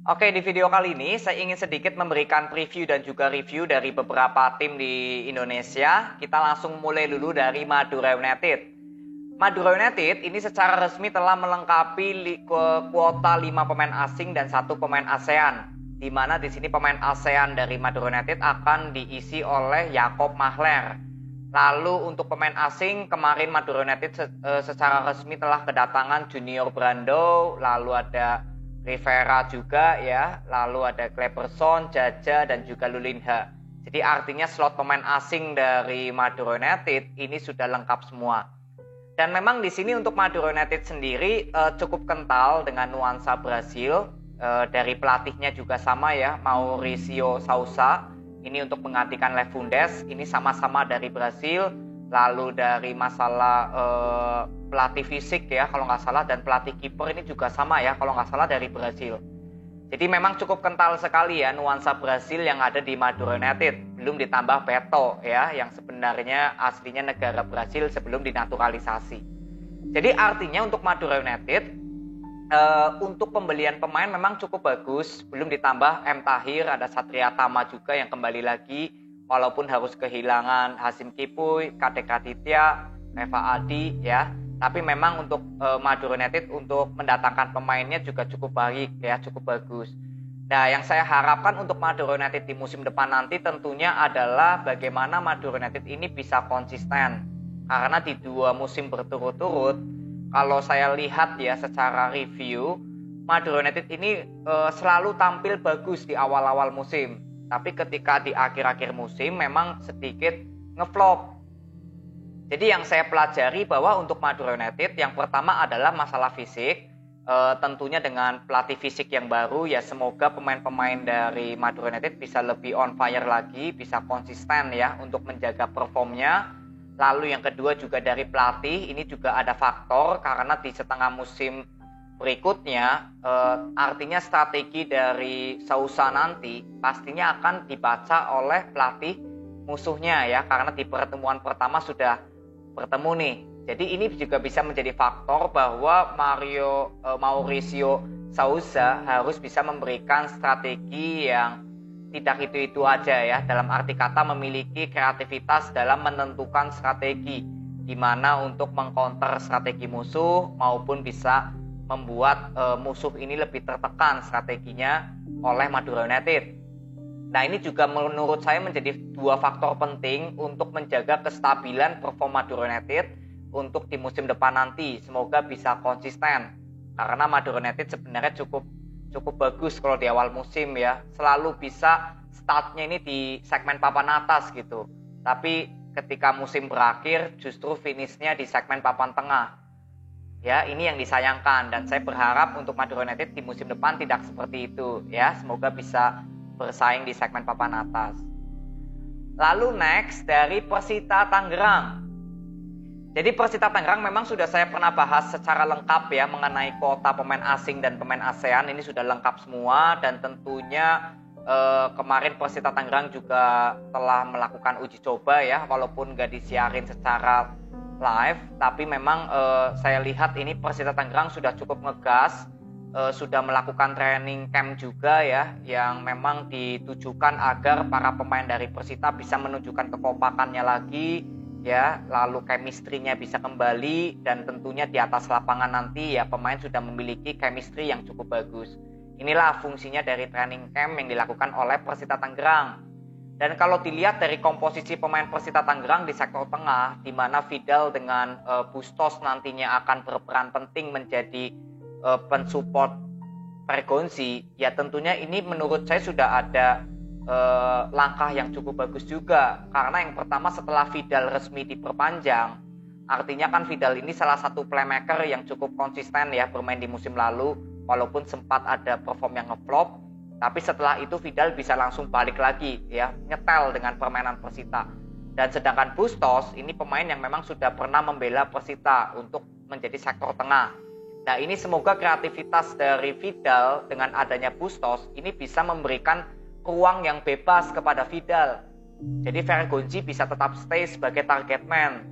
Oke, di video kali ini saya ingin sedikit memberikan preview dan juga review dari beberapa tim di Indonesia. Kita langsung mulai dulu dari Madura United. Madura United ini secara resmi telah melengkapi kuota 5 pemain asing dan 1 pemain ASEAN. Di mana di sini pemain ASEAN dari Madura United akan diisi oleh Jakob Mahler. Lalu untuk pemain asing, kemarin Madura United secara resmi telah kedatangan Junior Brando, lalu ada Rivera juga ya, lalu ada Kleberson, Jaja, dan juga Lulinha. Jadi artinya slot pemain asing dari Madura United ini sudah lengkap semua. Dan memang di sini untuk Madura United sendiri cukup kental dengan nuansa Brasil. Dari pelatihnya juga sama ya, Mauricio Sousa. Ini untuk menggantikan Lev Fundes, ini sama-sama dari Brasil. Lalu dari masalah pelatih fisik ya kalau nggak salah, dan pelatih kiper ini juga sama ya kalau nggak salah dari Brasil. Jadi memang cukup kental sekali ya nuansa Brasil yang ada di Madura United. Belum ditambah Beto ya, yang sebenarnya aslinya negara Brasil sebelum dinaturalisasi. Jadi artinya untuk Madura United untuk pembelian pemain memang cukup bagus. Belum ditambah M. Tahir, ada Satria Tama juga yang kembali lagi. Walaupun harus kehilangan Hasim Kipuy, Kadek Aditya, Reva Adi ya. Tapi memang untuk Madura United untuk mendatangkan pemainnya juga cukup baik ya, cukup bagus. Nah, yang saya harapkan untuk Madura United di musim depan nanti tentunya adalah bagaimana Madura United ini bisa konsisten. Karena di 2 musim berturut-turut, kalau saya lihat ya secara review, Madura United ini selalu tampil bagus di awal-awal musim. Tapi ketika di akhir-akhir musim memang sedikit ngeflop. Jadi yang saya pelajari bahwa untuk Madura United yang pertama adalah masalah fisik. Tentunya dengan pelatih fisik yang baru ya, semoga pemain-pemain dari Madura United bisa lebih on fire lagi, bisa konsisten ya untuk menjaga performnya. Lalu yang kedua juga dari pelatih, ini juga ada faktor karena di setengah musim berikutnya artinya strategi dari Sousa nanti pastinya akan dibaca oleh pelatih musuhnya ya, karena di pertemuan pertama sudah bertemu nih. Jadi ini juga bisa menjadi faktor bahwa Mauricio Sousa harus bisa memberikan strategi yang tidak itu-itu aja ya, dalam arti kata memiliki kreativitas dalam menentukan strategi, di mana untuk mengcounter strategi musuh maupun bisa membuat musuh ini lebih tertekan strateginya oleh Madura United. Nah, ini juga menurut saya menjadi 2 faktor penting untuk menjaga kestabilan performa Madura United untuk di musim depan nanti. Semoga bisa konsisten, karena Madura United sebenarnya cukup bagus kalau di awal musim ya, selalu bisa startnya ini di segmen papan atas gitu, tapi ketika musim berakhir justru finishnya di segmen papan tengah ya. Ini yang disayangkan, dan saya berharap untuk Madura United di musim depan tidak seperti itu ya, semoga bisa bersaing di segmen papan atas. Lalu next dari Persita Tangerang. Jadi Persita Tangerang memang sudah saya pernah bahas secara lengkap ya mengenai kuota pemain asing dan pemain ASEAN, ini sudah lengkap semua. Dan tentunya kemarin Persita Tangerang juga telah melakukan uji coba ya, walaupun nggak disiarin secara live, tapi memang saya lihat ini Persita Tangerang sudah cukup ngegas, sudah melakukan training camp juga ya, yang memang ditujukan agar para pemain dari Persita bisa menunjukkan kekompakannya lagi ya, lalu chemistry-nya bisa kembali, dan tentunya di atas lapangan nanti ya pemain sudah memiliki chemistry yang cukup bagus. Inilah fungsinya dari training camp yang dilakukan oleh Persita Tangerang. Dan kalau dilihat dari komposisi pemain Persita Tangerang di sektor tengah, di mana Vidal dengan Bustos nantinya akan berperan penting menjadi pensupport Vergonzi, ya tentunya ini menurut saya sudah ada langkah yang cukup bagus juga. Karena yang pertama, setelah Vidal resmi diperpanjang, artinya kan Vidal ini salah satu playmaker yang cukup konsisten ya bermain di musim lalu, walaupun sempat ada perform yang ngeflop, tapi setelah itu Vidal bisa langsung balik lagi ya, nyetel dengan permainan Persita. Dan sedangkan Bustos ini pemain yang memang sudah pernah membela Persita untuk menjadi sektor tengah. Nah, ini semoga kreativitas dari Vidal dengan adanya Bustos ini bisa memberikan ruang yang bebas kepada Vidal. Jadi Vergonzi bisa tetap stay sebagai target man.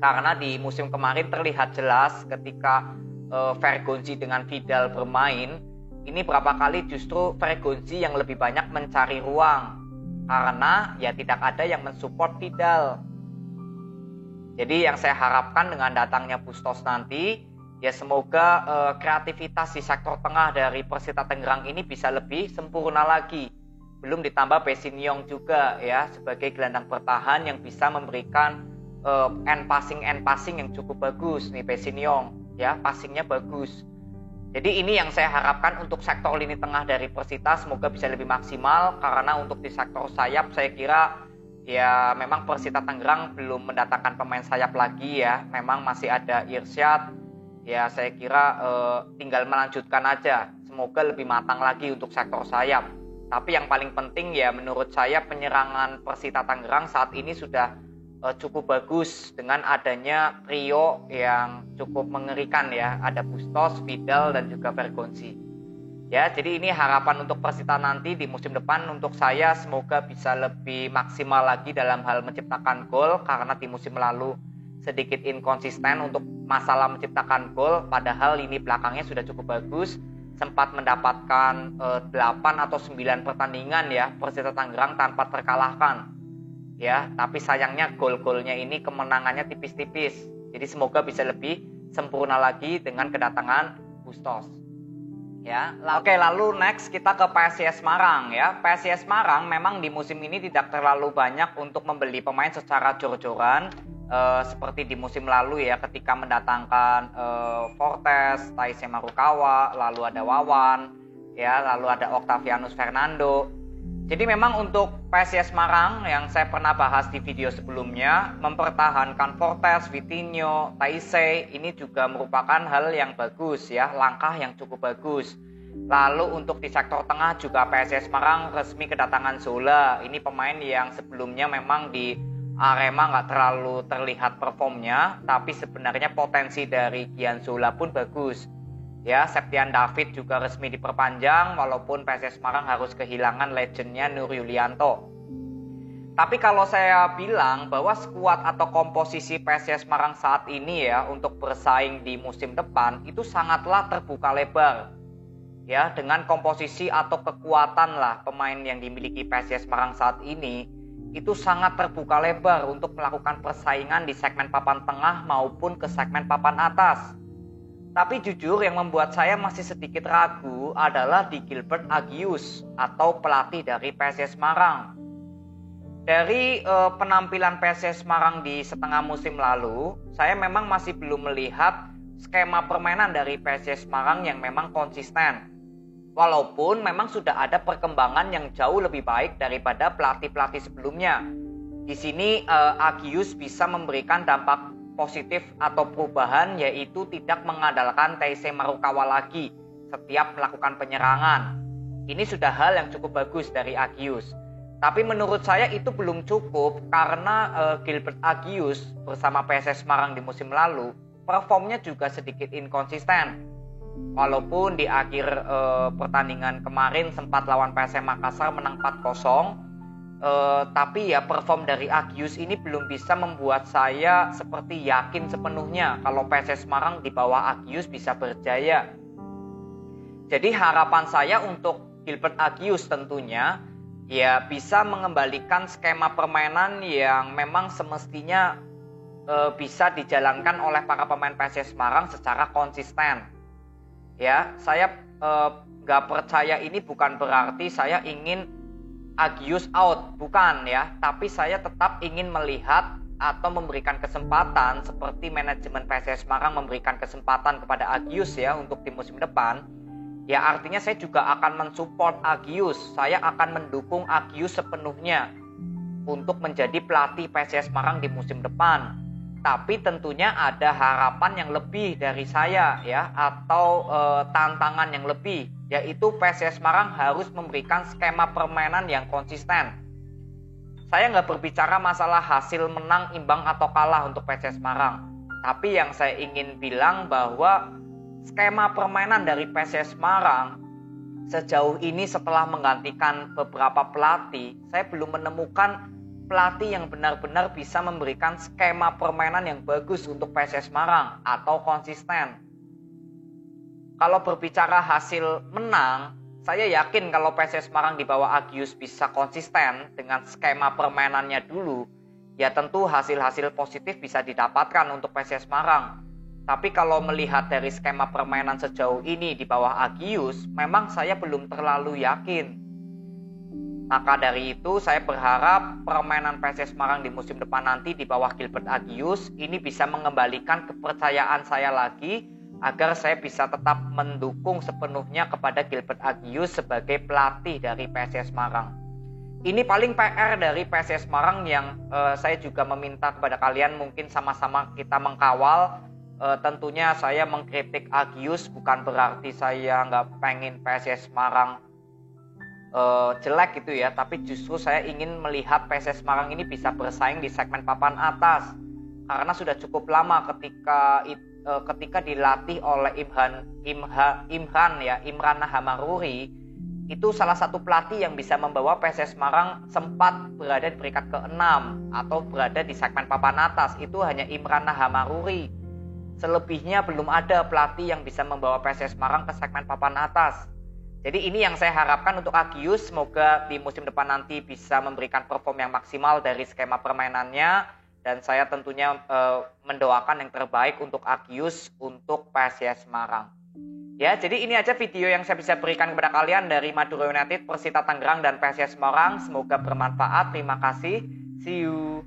Karena di musim kemarin terlihat jelas ketika Vergonzi dengan Vidal bermain, ini berapa kali justru Vergonzi yang lebih banyak mencari ruang. Karena ya tidak ada yang mensupport Vidal. Jadi yang saya harapkan dengan datangnya Bustos nanti, ya semoga kreativitas di sektor tengah dari Persita Tangerang ini bisa lebih sempurna lagi. Belum ditambah Bessiniong juga ya sebagai gelandang bertahan yang bisa memberikan end passing yang cukup bagus nih Bessiniong ya, passingnya bagus. Jadi ini yang saya harapkan untuk sektor lini tengah dari Persita, semoga bisa lebih maksimal. Karena untuk di sektor sayap saya kira ya memang Persita Tangerang belum mendatangkan pemain sayap lagi ya. Memang masih ada Irsyad. Ya saya kira tinggal melanjutkan aja. Semoga lebih matang lagi untuk sektor sayap. Tapi yang paling penting ya menurut saya penyerangan Persita Tangerang saat ini sudah cukup bagus dengan adanya trio yang cukup mengerikan ya. Ada Bustos, Vidal dan juga Vergonzi. Ya, jadi ini harapan untuk Persita nanti di musim depan untuk saya semoga bisa lebih maksimal lagi dalam hal menciptakan gol karena di musim lalu sedikit inkonsisten untuk masalah menciptakan gol padahal lini belakangnya sudah cukup bagus. Sempat mendapatkan 8 atau 9 pertandingan ya Persita Tangerang tanpa terkalahkan. Ya, tapi sayangnya gol-golnya ini kemenangannya tipis-tipis. Jadi semoga bisa lebih sempurna lagi dengan kedatangan Bustos. Ya, oke, lalu next kita ke PSIS Semarang ya. PSIS Semarang memang di musim ini tidak terlalu banyak untuk membeli pemain secara jor-joran seperti di musim lalu ya ketika mendatangkan Fortes, Taisei Marukawa, lalu ada Wawan, ya, lalu ada Octavianus Fernando. Jadi memang untuk PSIS Semarang yang saya pernah bahas di video sebelumnya, mempertahankan Fortes, Vitinho, Taisei ini juga merupakan hal yang bagus ya, langkah yang cukup bagus. Lalu untuk di sektor tengah juga PSIS Semarang resmi kedatangan Zola. Ini pemain yang sebelumnya memang di Arema nggak terlalu terlihat performnya, tapi sebenarnya potensi dari Gian Zola pun bagus. Ya, Septian David juga resmi diperpanjang walaupun PSIS Semarang harus kehilangan legendnya Nur Yulianto. Tapi kalau saya bilang bahwa skuad atau komposisi PSIS Semarang saat ini ya untuk bersaing di musim depan itu sangatlah terbuka lebar. Ya, dengan komposisi atau kekuatan lah pemain yang dimiliki PSIS Semarang saat ini itu sangat terbuka lebar untuk melakukan persaingan di segmen papan tengah maupun ke segmen papan atas. Tapi jujur yang membuat saya masih sedikit ragu adalah di Gilbert Agius atau pelatih dari PSIS Semarang. Dari penampilan PSIS Semarang di setengah musim lalu, saya memang masih belum melihat skema permainan dari PSIS Semarang yang memang konsisten. Walaupun memang sudah ada perkembangan yang jauh lebih baik daripada pelatih-pelatih sebelumnya. Di sini Agius bisa memberikan dampak positif atau perubahan yaitu tidak mengandalkan Taisei Marukawa lagi setiap melakukan penyerangan. Ini sudah hal yang cukup bagus dari Agius. Tapi menurut saya itu belum cukup karena Gilbert Agius bersama PSIS Semarang di musim lalu performnya juga sedikit inkonsisten. Walaupun di akhir pertandingan kemarin sempat lawan PSM Makassar menang 4-0. Tapi ya perform dari Agius ini belum bisa membuat saya seperti yakin sepenuhnya kalau PSIS Semarang di bawah Agius bisa berjaya. Jadi harapan saya untuk Gilbert Agius tentunya ya bisa mengembalikan skema permainan yang memang semestinya bisa dijalankan oleh para pemain PSIS Semarang secara konsisten. Ya, saya nggak percaya ini bukan berarti saya ingin Agius out, bukan ya, tapi saya tetap ingin melihat atau memberikan kesempatan seperti manajemen PSIS Semarang memberikan kesempatan kepada Agius ya untuk di musim depan. Ya artinya saya juga akan mensupport Agius, saya akan mendukung Agius sepenuhnya untuk menjadi pelatih PSIS Semarang di musim depan. Tapi tentunya ada harapan yang lebih dari saya ya atau tantangan yang lebih, yaitu PSIS Semarang harus memberikan skema permainan yang konsisten. Saya nggak berbicara masalah hasil menang, imbang atau kalah untuk PSIS Semarang. Tapi yang saya ingin bilang bahwa skema permainan dari PSIS Semarang sejauh ini setelah menggantikan beberapa pelatih, saya belum menemukan pelatih yang benar-benar bisa memberikan skema permainan yang bagus untuk PSIS Semarang atau konsisten. Kalau berbicara hasil menang, saya yakin kalau PSS Semarang di bawah Agius bisa konsisten dengan skema permainannya dulu, ya tentu hasil-hasil positif bisa didapatkan untuk PSS Semarang. Tapi kalau melihat dari skema permainan sejauh ini di bawah Agius, memang saya belum terlalu yakin. Maka dari itu saya berharap permainan PSS Semarang di musim depan nanti di bawah Gilbert Agius ini bisa mengembalikan kepercayaan saya lagi agar saya bisa tetap mendukung sepenuhnya kepada Gilbert Agius sebagai pelatih dari PSS Semarang. Ini paling PR dari PSS Semarang yang saya juga meminta kepada kalian mungkin sama-sama kita mengkawal. Tentunya saya mengkritik Agius bukan berarti saya nggak pengen PSS Semarang jelek gitu ya, tapi justru saya ingin melihat PSS Semarang ini bisa bersaing di segmen papan atas karena sudah cukup lama ketika dilatih oleh Imran Hamaruri, itu salah satu pelatih yang bisa membawa PSS Semarang sempat berada di peringkat ke-6 atau berada di segmen papan atas, itu hanya Imran Hamaruri. Selebihnya belum ada pelatih yang bisa membawa PSS Semarang ke segmen papan atas. Jadi ini yang saya harapkan untuk Agius, semoga di musim depan nanti bisa memberikan perform yang maksimal dari skema permainannya. Dan saya tentunya mendoakan yang terbaik untuk Agius, untuk PSS Semarang. Ya, jadi ini aja video yang saya bisa berikan kepada kalian dari Madura United, Persita Tangerang, dan PSS Semarang. Semoga bermanfaat. Terima kasih. See you.